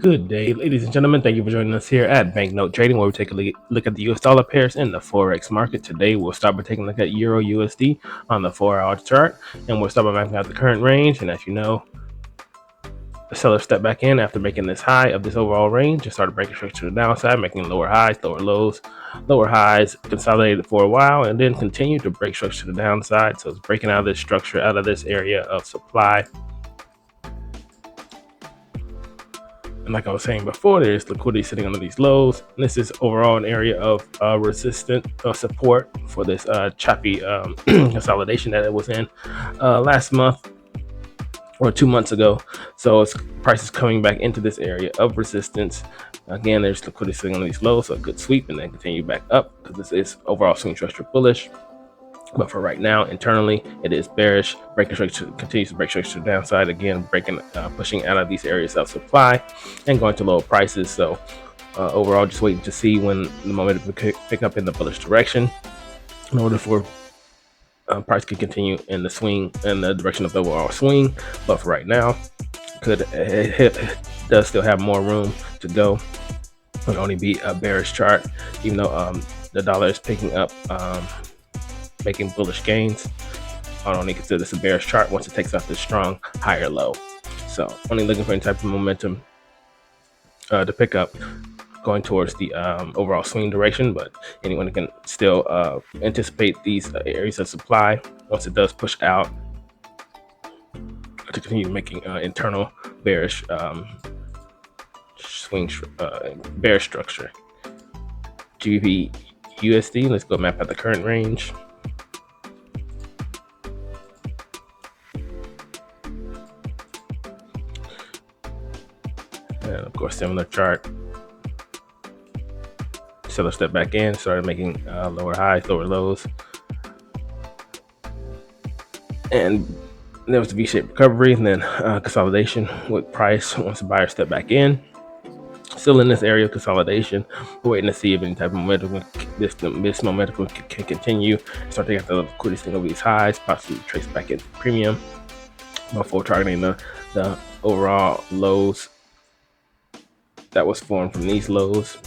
Good day, ladies and gentlemen. Thank you for joining us here at Banknote Trading, where we take a look at the US dollar pairs in the Forex market. Today, we'll start by taking a look at Euro USD on the 4-hour chart, and we'll start by mapping out the current range. And as you know, the seller stepped back in after making this high of this overall range and started breaking straight to the downside, making lower highs, lower lows, lower highs, consolidated for a while, and then continued to break straight to the downside. So it's breaking out of this structure, out of this area of supply. And like I was saying before, there's liquidity sitting under these lows. And this is overall an area of resistance support for this choppy consolidation that it was in last month or 2 months ago. So price is coming back into this area of resistance. Again, there's liquidity sitting on these lows, so a good sweep and then continue back up because this is overall swing structure bullish. But for right now, internally, it is bearish. Continues to break straight to the downside. Again, pushing out of these areas of supply and going to lower prices. So overall, just waiting to see when the momentum will pick up in the bullish direction in order for price could continue in the swing, in the direction of the overall swing. But for right now, it does still have more room to go. It would only be a bearish chart, even though the dollar is picking up, making bullish gains. I don't only consider this a bearish chart once it takes out this strong higher low. So only looking for any type of momentum to pick up going towards the overall swing direction, but anyone can still anticipate these areas of supply once it does push out to continue making internal bearish bearish structure. GBP USD, let's go map out the current range. And of course, similar chart. Seller step back in, started making lower highs, lower lows, and there was a V-shaped recovery, and then consolidation with price once the buyer stepped back in. Still in this area of consolidation, we're waiting to see if any type of momentum, this momentum can continue. Start to get the liquidity sitting over these highs, possibly trace back into premium before targeting the overall lows that was formed from these lows.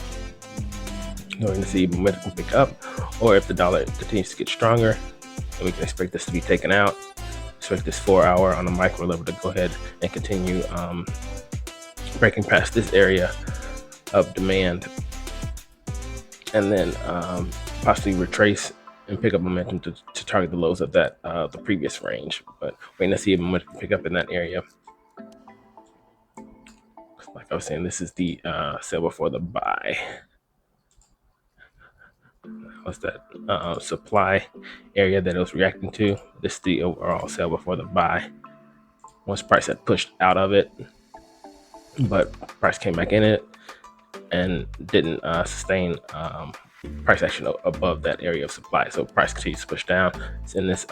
Going to see momentum can pick up, or if the dollar continues to get stronger, then we can expect this to be taken out. Expect this 4-hour on a micro level to go ahead and continue breaking past this area of demand, and then possibly retrace and pick up momentum to target the lows of that the previous range. But waiting to see if momentum pick up in that area. Like I was saying, this is the sell before the buy. What's that supply area that it was reacting to? This is the overall sell before the buy. Once price had pushed out of it, but price came back in it and didn't sustain price action above that area of supply. So price continues to push down. It's in this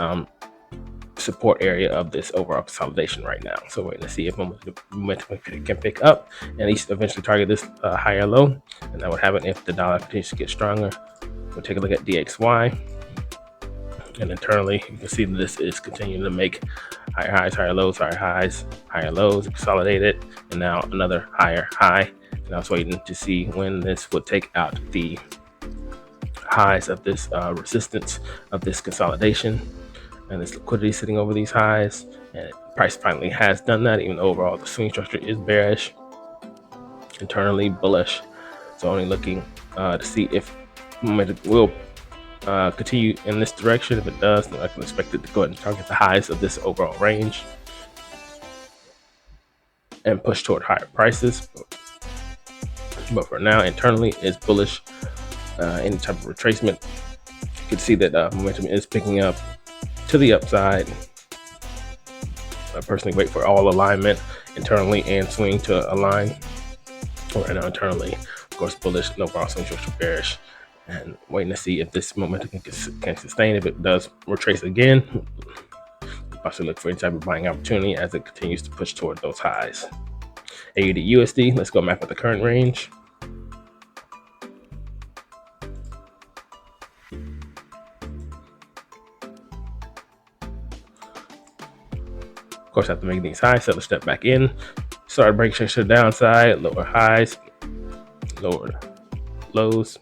support area of this overall consolidation right now. So we're going to see if momentum can pick up and at least eventually target this higher low, and that would happen if the dollar continues to get stronger. We'll take a look at DXY, and internally you can see that this is continuing to make higher highs, higher lows, higher highs, higher lows, consolidated, and now another higher high. And I was waiting to see when this would take out the highs of this resistance of this consolidation, and this liquidity sitting over these highs, and price finally has done that, even though overall the swing structure is bearish, internally bullish. So only looking to see if momentum will continue in this direction. If it does, then I can expect it to go ahead and target the highs of this overall range and push toward higher prices. But for now, internally it's bullish. Any type of retracement, you can see that momentum is picking up to the upside. I personally wait for all alignment internally and swing to align. Right now, internally, of course, bullish, no overall swing structure bearish, and waiting to see if this momentum can sustain. If it does retrace again, possibly look for any type of buying opportunity as it continues to push toward those highs. AUD USD, let's go map at the current range. Of course, after making these highs, seller step back in, started breaking to the downside, lower highs, lower lows.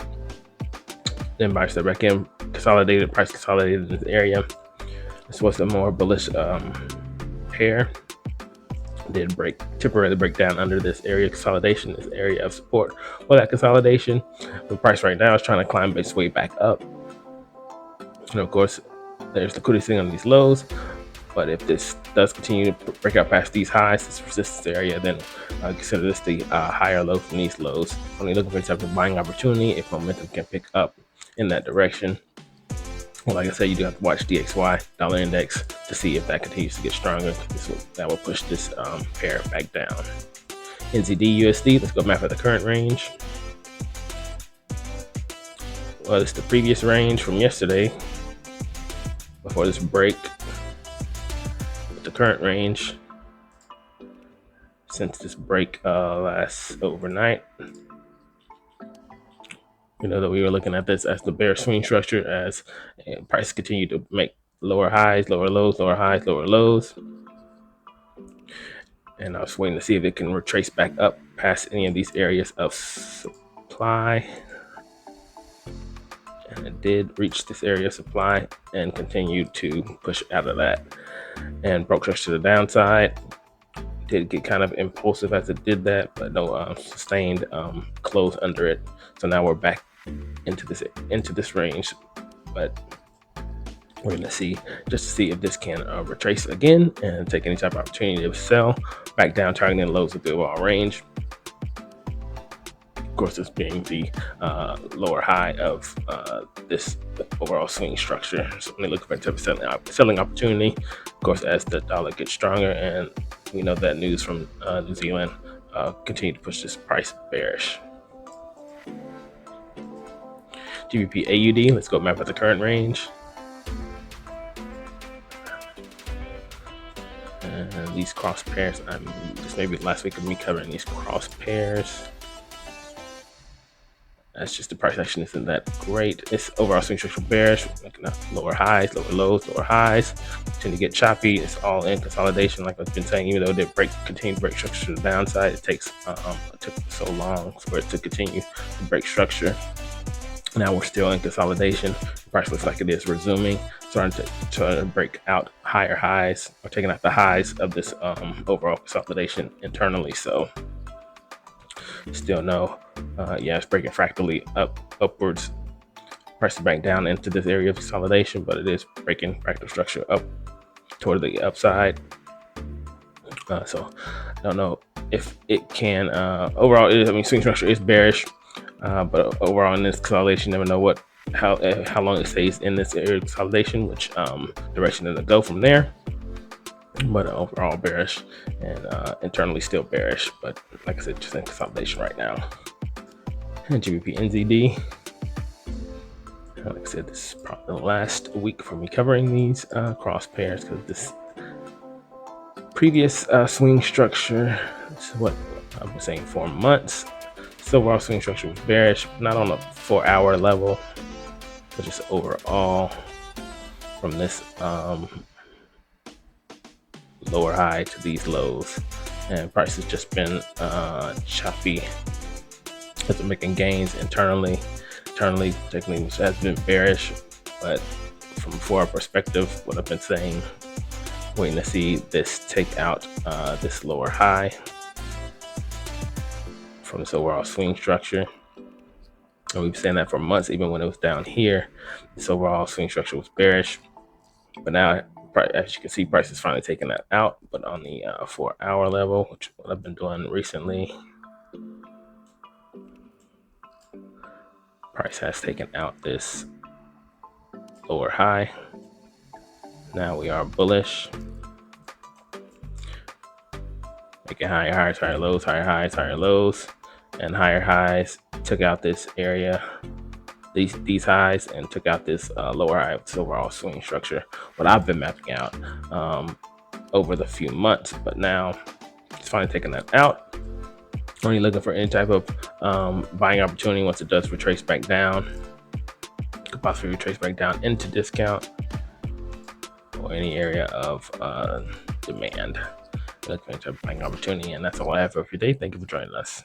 Then price step back in, consolidated, price consolidated in this area. This was a more bullish pair. Did temporarily break down under this area of consolidation, this area of support for that consolidation. The price right now is trying to climb its way back up. And of course, there's liquidity sitting on these lows. But if this does continue to break out past these highs, this resistance area, then consider this the higher low from these lows. Only looking for a type of buying opportunity if momentum can pick up in that direction. Well, like I said, you do have to watch DXY, dollar index, to see if that continues to get stronger. That will push this pair back down. NZD USD, let's go map at the current range. Well, it's the previous range from yesterday before this break. The current range since this break last overnight. You know that we were looking at this as the bear swing structure as prices continue to make lower highs, lower lows, lower highs, lower lows. And I was waiting to see if it can retrace back up past any of these areas of supply. And it did reach this area of supply and continued to push out of that and broke to the downside. Did get kind of impulsive as it did that, but no sustained close under it. So now we're back into this range, but we're gonna see just to see if this can retrace again and take any type of opportunity to sell back down, targeting lows of the overall range. Of course, this being the lower high of this overall swing structure. So I'm looking for a type of selling opportunity. Of course, as the dollar gets stronger, and we know that news from New Zealand continue to push this price bearish. GBP AUD, let's go map at the current range. And these cross pairs, this may be the last week of me covering these cross pairs. That's just the price action isn't that great. It's overall swing structure bearish, making up lower highs, lower lows, lower highs. Tend to get choppy. It's all in consolidation, like I've been saying. Even though they continue to break structure to the downside, it took so long for it to continue to break structure. Now we're still in consolidation. The price looks like it is resuming, starting to break out higher highs, or taking out the highs of this overall consolidation internally. So still no, it's breaking fractally upwards. Price is back down into this area of consolidation, but it is breaking fractal structure up toward the upside. So I don't know if it can. Overall, swing structure is bearish, but overall in this consolidation, never know how long it stays in this area of consolidation, which direction it'll go from there. But overall bearish, and internally still bearish, but like I said, just in consolidation right now. And GBP NZD, like I said, this is probably the last week for me covering these cross pairs, because this previous swing structure, this is what I've been saying for months. So overall swing structure was bearish, not on a 4-hour level, but just overall from this lower high to these lows, and price has just been choppy as we're making gains internally technically, which has been bearish. But from a 4-hour perspective, what I've been saying, waiting to see this take out this lower high from this overall swing structure. And we've been saying that for months. Even when it was down here, this overall swing structure was bearish, but now, as you can see, price is finally taking that out. But on the 4-hour level, which is what I've been doing recently, price has taken out this lower high. Now we are bullish, making higher highs, higher lows, higher highs, higher lows, and higher highs. Took out this area, these highs, and took out this lower high of this overall swing structure, what I've been mapping out over the few months. But now it's finally taking that out. Only looking for any type of buying opportunity once it does retrace back down. Could possibly retrace back down into discount or any area of demand. looking at a buying opportunity. And that's all I have for you today. Thank you for joining us.